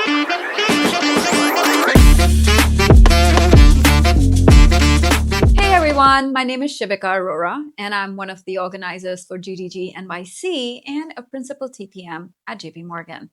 Hey everyone, my name is Shivika Arora, and I'm one of the organizers for GDG NYC and a principal TPM at JP Morgan.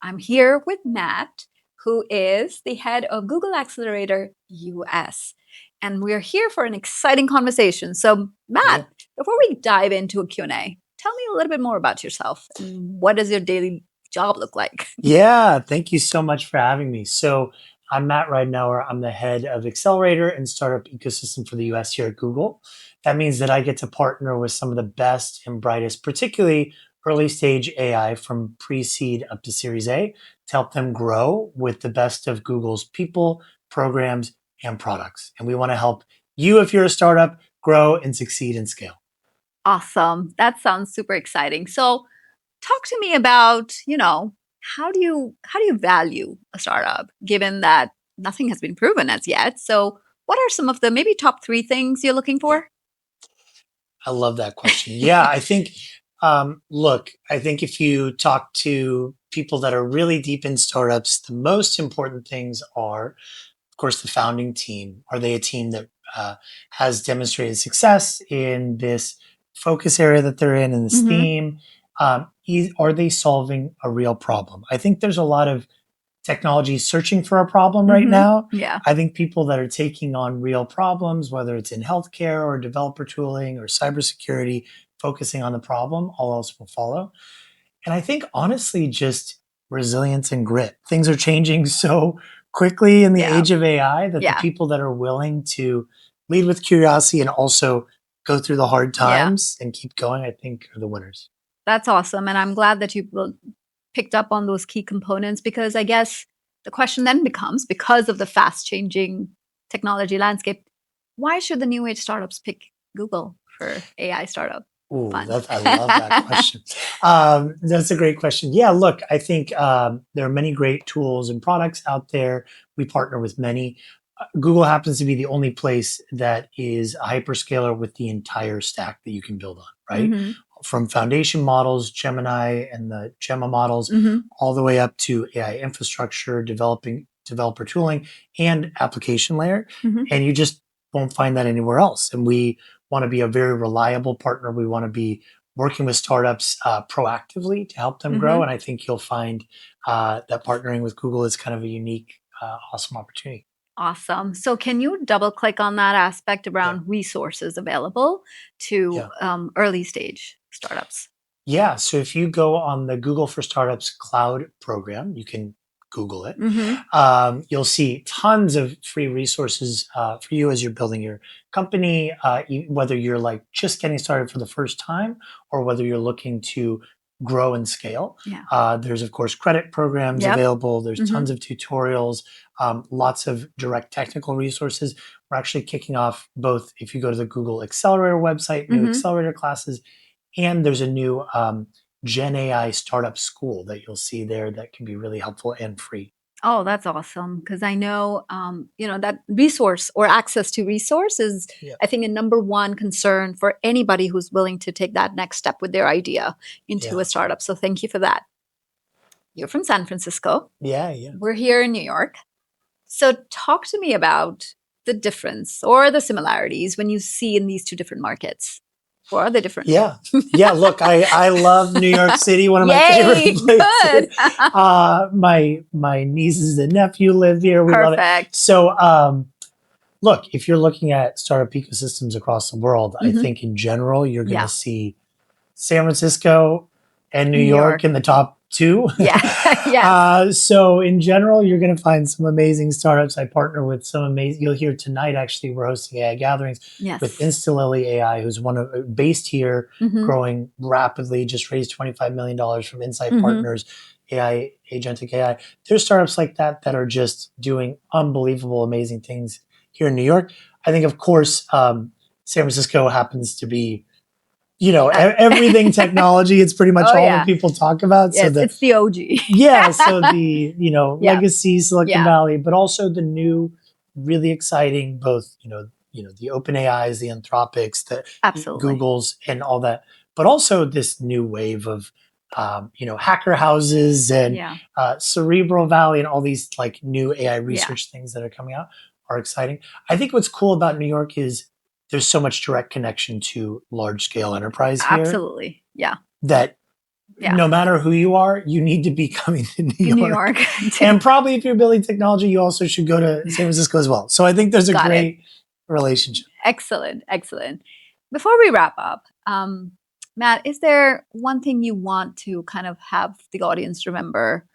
I'm here with Matt, who is the head of Google Accelerator US. And we're here for an exciting conversation. So, Matt, before we dive into a Q&A, tell me a little bit more about yourself and what does your daily job look like? Yeah, thank you so much for having me. So I'm Matt Ridenour. I'm the head of Accelerator and Startup Ecosystem for the US here at Google. That means that I get to partner with some of the best and brightest, particularly early stage AI from pre-seed up to Series A to help them grow with the best of Google's people, programs, and products. And we want to help you, if you're a startup, grow and succeed and scale. Awesome. That sounds super exciting. So, talk to me about, how do you value a startup given that nothing has been proven as yet? So, what are some of the maybe top 3 things you're looking for? I love that question. Yeah, I think, look, I think if you talk to people that are really deep in startups, the most important things are, of course, the founding team. Are they a team that has demonstrated success in this focus area that they're in this Mhm. theme? Are they solving a real problem? I think there's a lot of technology searching for a problem right Mhm. now. Yeah. I think people that are taking on real problems, whether it's in healthcare or developer tooling or cybersecurity, focusing on the problem, all else will follow. And I think honestly, just resilience and grit. Things are changing so quickly in the Yeah. age of AI that the Yeah. people that are willing to lead with curiosity and also go through the hard Yeah. times and keep going, I think are the winners. That's awesome. And I'm glad that picked up on those key components because I guess the question then becomes because of the fast changing technology landscape, why should the new age startups pick Google for AI startup Ooh, fund? I love that question. That's a great question. Yeah, look, I think there are many great tools and products out there. We partner with many. Google happens to be the only place that is a hyperscaler with the entire stack that you can build on, right? Mhm. From foundation models, Gemini and the Gemma models, Mhm. all the way up to AI infrastructure, developing developer tooling, and application layer. Mhm. And you just won't find that anywhere else. And we want to be a very reliable partner. We want to be working with startups proactively to help them grow. Mhm. And I think you'll find that partnering with Google is kind of a unique, awesome opportunity. Awesome. So, can you double click on that aspect Yeah. around resources available to Yeah. early stage startups? Yeah. So if you go on the Google for Startups Cloud program, you can Google it. Mhm. You'll see tons of free resources for you as you're building your company, whether you're like just getting started for the first time or whether you're looking to grow and scale. Yeah. There's, of course, credit programs Yep. available. There's tons Mhm. of tutorials, lots of direct technical resources. We're actually kicking off both if you go to the Google Accelerator website, new Mhm. accelerator classes, and there's a new Gen AI startup school that you'll see there that can be really helpful and free. Oh, that's awesome. Because I know, that resource or access to resource is, Yeah. I think, a number one concern for anybody who's willing to take that next step with their idea into Yeah. a startup. So thank you for that. You're from San Francisco. Yeah. Yeah. We're here in New York. So talk to me about the difference or the similarities when you see in these two different markets. What are the different? Yeah. Yeah. Look, I love New York City, one of my favorite Yay! Good. places. My nieces and nephew live here. We love it. Perfect. So look, if you're looking at startup ecosystems across the world, I Mhm. think in general, you're going to Yeah. see San Francisco and New New York York. in the top two. Yeah. Yes. So in general, you're going to find some amazing startups. I partner with some amazing. You'll hear tonight. Actually, we're hosting AI gatherings with Yes. Instalily AI, who's one of based here, Mhm. growing rapidly. Just raised $25 million from Insight Mhm. Partners. AI, agentic AI. There's startups like that that are just doing unbelievable, amazing things here in New York. I think, of course, San Francisco happens to be Uh, everything technology. It's pretty much oh all that yeah. people talk about. So Yes, the it's the OG. yeah, so the Yeah. legacy Silicon Yeah. Valley, but also the new, really exciting both the Open AIs, the Anthropics, the Absolutely. Googles, and all that, but also this new wave of hacker houses and Yeah. Cerebral Valley and all these like new AI Yeah. research things that are coming out are exciting. I think what's cool about New York is there's so much direct connection to large scale enterprise here Absolutely. Yeah. that Yeah. no matter who you are, you need to be coming to New In New York. York. And probably if you're building technology, you also should go to San Francisco as well. So I think there's a Got it. great relationship. Excellent. Excellent. Before we wrap up, Matt, is there one thing you want to kind of have the audience remember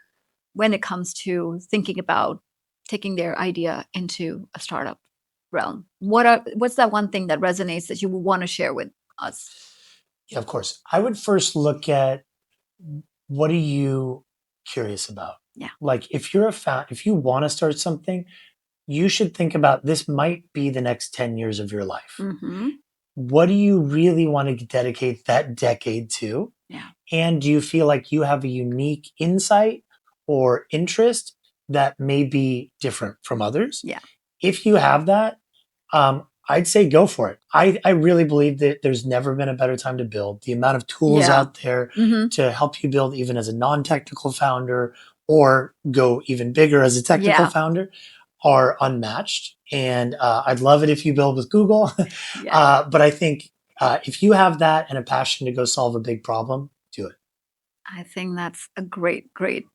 when it comes to thinking about taking their idea into a startup realm? What's that one thing that resonates that you would want to share with us? Yeah, of course. I would first look at what are you curious about? Yeah. Like if if you want to start something, you should think about this might be the next 10 years of your life. Mm-hmm. What do you really want to dedicate that decade to? Yeah. And do you feel like you have a unique insight or interest that may be different from others? Yeah. If you have that, I'd say go for it. I really believe that there's never been a better time to build. The amount of tools Yeah. out there Mm-hmm. to help you build, even as a non technical founder or go even bigger as a technical Yeah. founder, are unmatched. And I'd love it if you build with Google. Yeah. But I think if you have that and a passion to go solve a big problem, do it. I think that's a great, great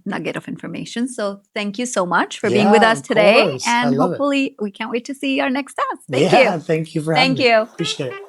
nugget of information. So thank you so much for being with Yeah, us of today. course. I And love it. hopefully we can't wait to see our next steps. Thank Yeah, you. thank you for having Thank me. you. Appreciate it.